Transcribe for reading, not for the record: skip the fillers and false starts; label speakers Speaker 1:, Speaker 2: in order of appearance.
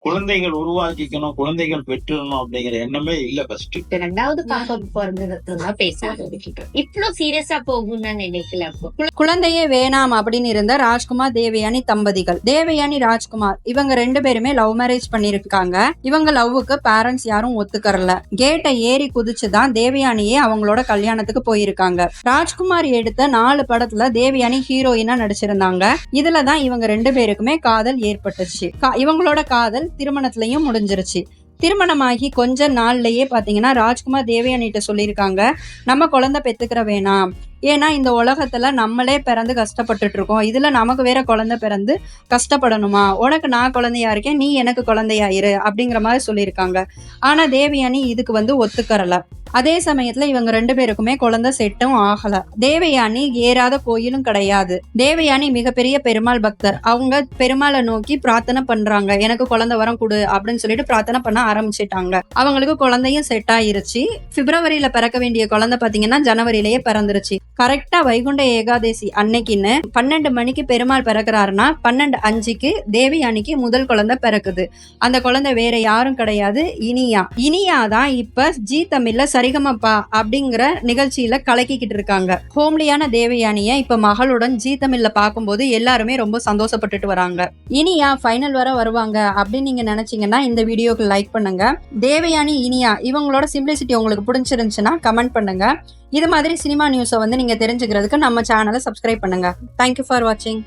Speaker 1: குழந்தைகள் உருவாக்கிக்கணும், குழந்தைகள் பெற்றுடணும் அப்படிங்கிற எண்ணமே இல்ல ஃபர்ஸ்ட்.
Speaker 2: ரெண்டாவது பாப்பா பிறந்ததுதான் பேசாத இவ்வளவு சீரியஸா போகும்னு நினைக்கல.
Speaker 3: குழந்தையே வேணாம் அப்படின்னு இருந்த ராஜ்குமார் தேவயானி தம்பதிகள். தேவயானி ராஜ்குமார் இவங்க 2 பேருமே லவ் மேரேஜ் பண்ணிருக்காங்க. இவங்க லவ்வுக்கு பேரண்ட்ஸ் யாரும் ஒத்துக்கறல. கேட்டை ஏறி குதிச்சுதான் தேவயானியே அவங்களோட கல்யாணத்துக்கு போயிருக்காங்க. ராஜ்குமார் எடுத்த 4 படத்துல தேவயானி ஹீரோயினா நடிச்சிருந்தாங்க. இதுலதான் இவங்க 2 பேருக்குமே காதல் ஏற்பட்டுச்சு. இவங்களோட காதல் திருமணத்திலயும் முடிஞ்சிருச்சு. திருமணமாகி கொஞ்ச நாள்லயே பாத்தீங்கன்னா ராஜ்குமார் தேவயானிட்ட சொல்லியிருக்காங்க, நம்ம குழந்தை பெத்துக்கிற வேணாம், ஏன்னா இந்த உலகத்துல நம்மளே பிறந்து கஷ்டப்பட்டுட்டு இருக்கோம், இதுல நமக்கு வேற குழந்தை பிறந்து கஷ்டப்படணுமா, உனக்கு நான் குழந்தையா இருக்கேன், நீ எனக்கு குழந்தையாயிரு அப்படிங்கிற மாதிரி சொல்லியிருக்காங்க. ஆனா தேவயானி இதுக்கு ஒத்துக்கறல. அதே சமயத்துல இவங்க 2 பேருக்குமே குழந்தை செட்டும் ஆகல. தேவயானி ஏறாத கோயிலும் கிடையாது. தேவயானி மிகப்பெரிய பெருமாள் பக்தர். அவங்க பெருமாளை நோக்கி பிரார்த்தனை பண்றாங்க, எனக்கு குழந்தை வரம் கொடு அப்படின்னு சொல்லிட்டு பிரார்த்தனை பண்ண ஆரம்பிச்சிட்டாங்க. அவங்களுக்கு குழந்தையும் செட் ஆயிருச்சு. பிப்ரவரியில பிறக்க வேண்டிய குழந்தை பாத்தீங்கன்னா ஜனவரியிலேயே பிறந்துருச்சு. கரெக்டா வைகுண்ட ஏகாதசி அன்னைக்குன்னு 12 மணிக்கு பெருமாள் பிறக்கிறாருன்னா 12:05 தேவயானிக்கு முதல் குழந்தை பிறக்குது. அந்த குழந்தை வேற யாரும் கிடையாது, இனியா தான் இப்ப ஜி தமிழ்ல சரிகமப்பா அப்படிங்கிற நிகழ்ச்சியில கலக்கிக்கிட்டு இருக்காங்க. ஹோம்லியான தேவயானிய இப்ப மகளுடன் ஜி தமிழ்ல பார்க்கும்போது எல்லாருமே ரொம்ப சந்தோஷப்பட்டுட்டு வராங்க. இனியா ஃபைனல் வர வருவாங்க அப்படின்னு நீங்க நினைச்சீங்கன்னா இந்த வீடியோக்கு லைக் பண்ணுங்க. தேவயானி இனியா இவங்களோட சிம்பிளிசிட்டி உங்களுக்கு பிடிச்சிருந்துச்சுன்னா கமெண்ட் பண்ணுங்க. இது மாதிரி சினிமா நியூஸை நீங்க தெரிஞ்சுக்கிறதுக்கு நம்ம சேனலை சப்ஸ்கிரைப் பண்ணுங்க. தேங்க்யூ ஃபார் வாட்சிங்.